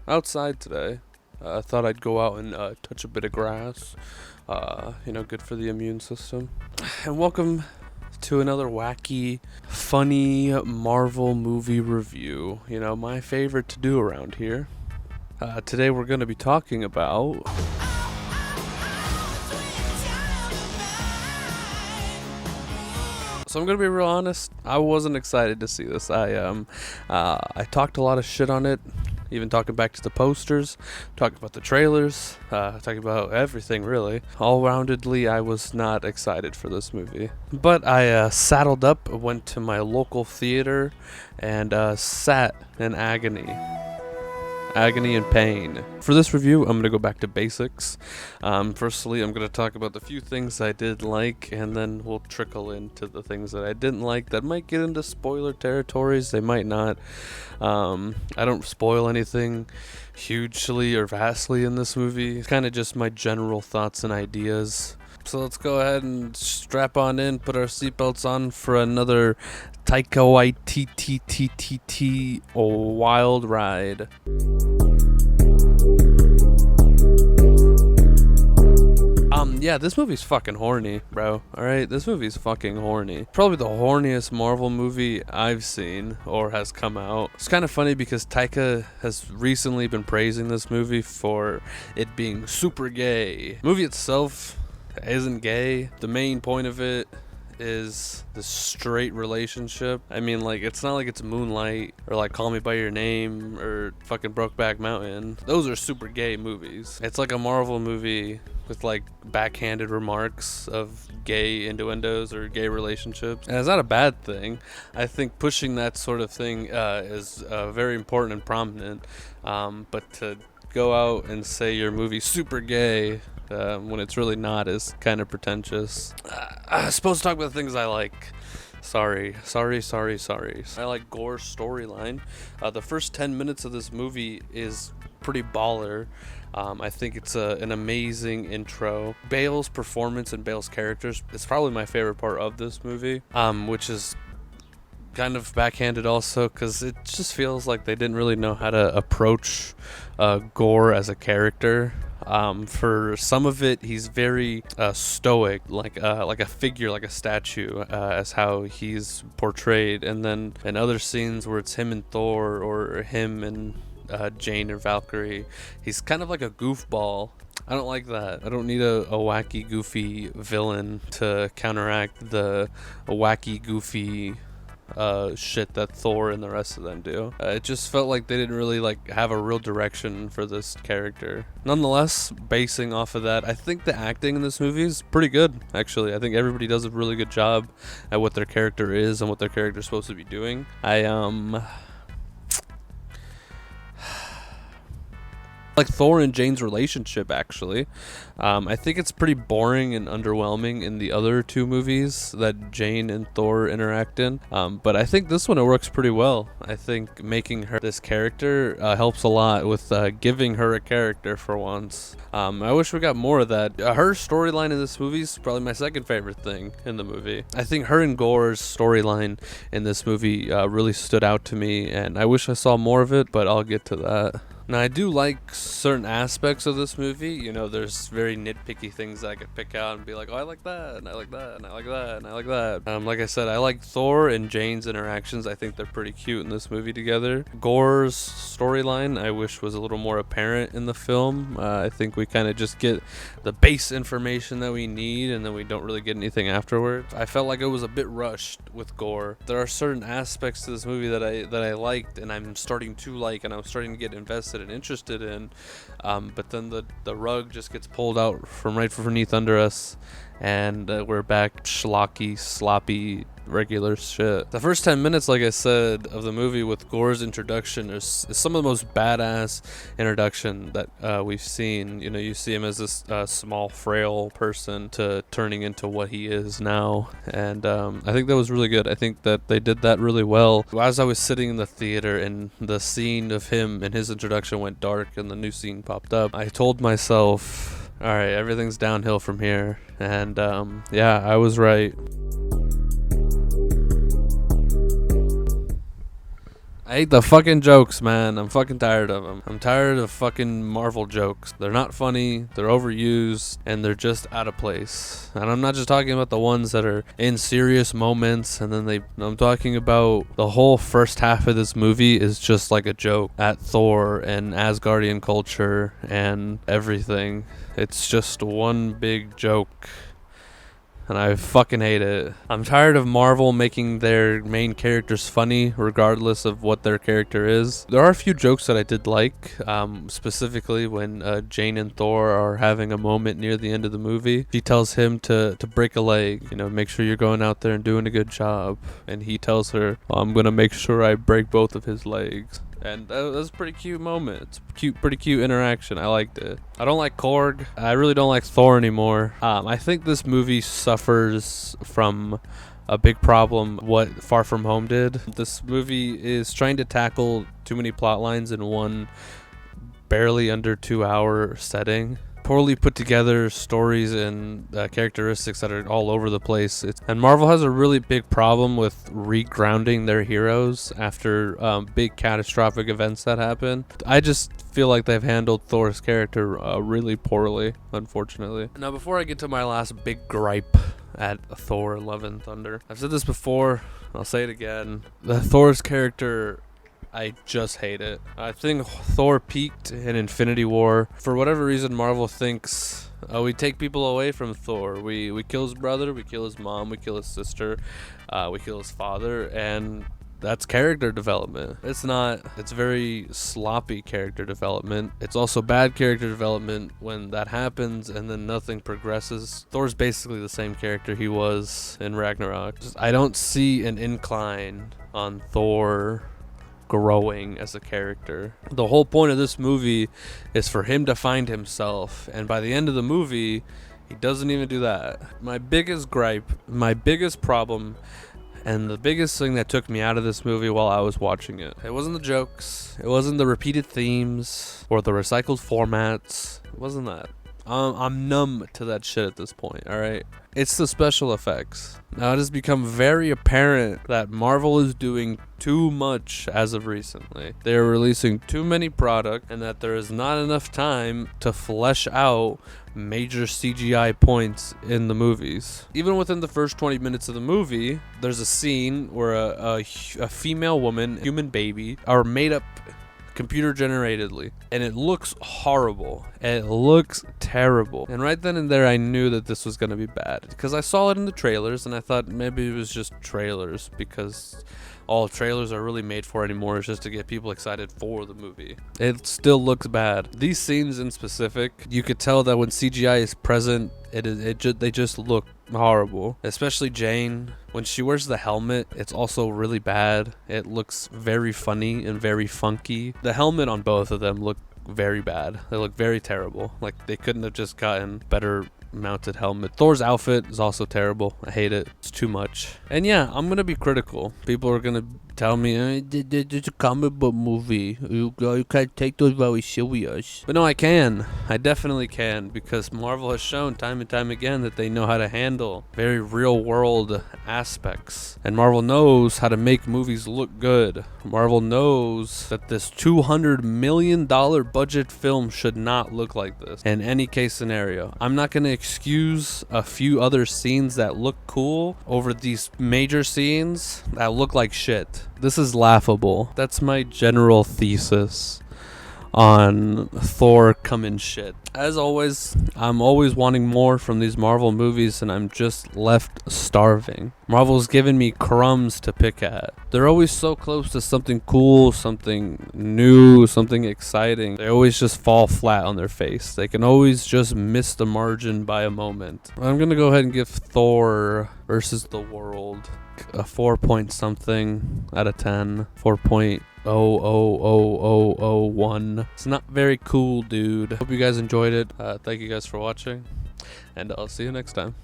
outside today. I thought I'd go out and touch a bit of grass. Good for the immune system. And welcome to another wacky, funny Marvel movie review. My favorite to do around here. Today we're going to be talking about... So I'm gonna be real honest. I wasn't excited to see this. I talked a lot of shit on it, even talking back to the posters, talking about the trailers, talking about everything really. All-roundedly, I was not excited for this movie. But I saddled up, went to my local theater, and sat in agony and pain. For this review, I'm going to go back to basics. Firstly, I'm going to talk about the few things I did like, and then we'll trickle into the things that I didn't like that might get into spoiler territories. They might not. I don't spoil anything hugely or vastly in this movie. It's kind of just my general thoughts and ideas. So let's go ahead and strap on in, put our seatbelts on for another Taika Waititi wild ride. This movie's fucking horny, bro. Alright, this movie's fucking horny. Probably the horniest Marvel movie I've seen or has come out. It's kind of funny because Taika has recently been praising this movie for it being super gay. The movie itself isn't gay. The main point of it is the straight relationship. I mean, it's not like it's Moonlight or like Call Me By Your Name or fucking Brokeback Mountain. Those are super gay movies. It's like a Marvel movie with backhanded remarks of gay innuendos or gay relationships. And it's not a bad thing. I think pushing that sort of thing is very important and prominent. But to go out and say your movie's super gay when it's really not is kind of pretentious. I'm supposed to talk about the things I like. Sorry. I like Gore's storyline. The first 10 minutes of this movie is pretty baller. I think it's an amazing intro. Bale's performance and Bale's characters is probably my favorite part of this movie, which is kind of backhanded also because it just feels like they didn't really know how to approach Gore as a character. For some of it, he's very stoic, like a figure, like a statue, as how he's portrayed. And then in other scenes where it's him and Thor or him and Jane or Valkyrie, he's kind of like a goofball. I don't like that. I don't need a wacky, goofy villain to counteract the wacky, goofy shit that Thor and the rest of them do. It just felt like they didn't really have a real direction for this character. Nonetheless, basing off of that, I think the acting in this movie is pretty good, actually. I think everybody does a really good job at what their character is and what their character is supposed to be doing. Like Thor and Jane's relationship, actually. I think it's pretty boring and underwhelming in the other two movies that Jane and Thor interact in. But I think this one, it works pretty well. I think making her this character helps a lot with giving her a character for once. I wish we got more of that. Her storyline in this movie is probably my second favorite thing in the movie. I think her and Gore's storyline in this movie really stood out to me, and I wish I saw more of it, but I'll get to that. Now, I do like certain aspects of this movie. There's very nitpicky things that I could pick out and be like, oh, I like that, and I like that, and I like that, and I like that. Like I said, I like Thor and Jane's interactions. I think they're pretty cute in this movie together. Gore's storyline, I wish was a little more apparent in the film. I think we kind of just get the base information that we need, and then we don't really get anything afterwards. I felt like it was a bit rushed with Gore. There are certain aspects to this movie that I liked, and I'm starting to like, and I'm starting to get invested and interested in, but then the rug just gets pulled out from right underneath under us, and we're back schlocky, sloppy, regular shit. The first 10 minutes, like I said, of the movie with Gore's introduction is some of the most badass introduction that we've seen. You see him as this small, frail person to turning into what he is now, and I think that was really good. I think that they did that really well. As I was sitting in the theater and the scene of him and his introduction went dark and the new scene popped up, I told myself, alright, everything's downhill from here, and I was right. I hate the fucking jokes, man. I'm fucking tired of them. I'm tired of fucking Marvel jokes. They're not funny, they're overused, and they're just out of place. And I'm not just talking about the ones that are in serious moments, and then I'm talking about the whole first half of this movie is just like a joke at Thor and Asgardian culture and everything. It's just one big joke. And I fucking hate it. I'm tired of Marvel making their main characters funny regardless of what their character is. There are a few jokes that I did like, specifically when Jane and Thor are having a moment near the end of the movie. She tells him to break a leg, make sure you're going out there and doing a good job. And he tells her, I'm going to make sure I break both of his legs. And that was a pretty cute moment. It's pretty cute interaction. I liked it. I don't like Korg. I really don't like Thor anymore. I think this movie suffers from a big problem what Far From Home did. This movie is trying to tackle too many plot lines in one barely under 2-hour setting. Poorly put together stories and characteristics that are all over the place. And Marvel has a really big problem with regrounding their heroes after big catastrophic events that happen. I just feel like they've handled Thor's character really poorly, unfortunately. Now, before I get to my last big gripe at Thor Love and Thunder, I've said this before, I'll say it again. The Thor's character, I just hate it. I think Thor peaked in Infinity War. For whatever reason, Marvel thinks, we take people away from Thor. We kill his brother, we kill his mom, we kill his sister, we kill his father, and that's character development. It's not. It's very sloppy character development. It's also bad character development when that happens and then nothing progresses. Thor's basically the same character he was in Ragnarok. I don't see an incline on Thor growing as a character. The whole point of this movie is for him to find himself, and by the end of the movie he doesn't even do that. My biggest gripe, my biggest problem, and the biggest thing that took me out of this movie while I was watching it wasn't the jokes, it wasn't the repeated themes or the recycled formats. It wasn't that. I'm numb to that shit at this point, alright? It's the special effects. Now it has become very apparent that Marvel is doing too much as of recently. They are releasing too many products, and that there is not enough time to flesh out major CGI points in the movies. Even within the first 20 minutes of the movie, there's a scene where a female woman, human baby, are made up computer generatedly, and it looks horrible. It looks terrible. And right then and there I knew that this was going to be bad, because I saw it in the trailers and I thought maybe it was just trailers, because all trailers are really made for anymore is just to get people excited for the movie. It still looks bad. These scenes in specific, you could tell that when CGI is present, they just look horrible. Especially Jane, when she wears the helmet, it's also really bad. It looks very funny and very funky. The helmet on both of them look very bad. They look very terrible. Like they couldn't have just gotten better mounted helmet. Thor's outfit is also terrible. I hate it. It's too much. And yeah, I'm gonna be critical. People are gonna tell me it's a comic book movie. You can't take those very serious. But no, I can. I definitely can, because Marvel has shown time and time again that they know how to handle very real world aspects. And Marvel knows how to make movies look good. Marvel knows that this $200 million budget film should not look like this in any case scenario. I'm not gonna excuse a few other scenes that look cool over these major scenes that look like shit. This is laughable. That's my general thesis on Thor coming shit. As always, I'm always wanting more from these Marvel movies, and I'm just left starving. Marvel's given me crumbs to pick at. They're always so close to something cool, something new, something exciting. They always just fall flat on their face. They can always just miss the margin by a moment. I'm gonna go ahead and give Thor versus the World a 4 point something out of 10. 4.00001. It's not very cool, dude. Hope you guys enjoyed it. Thank you guys for watching, and I'll see you next time.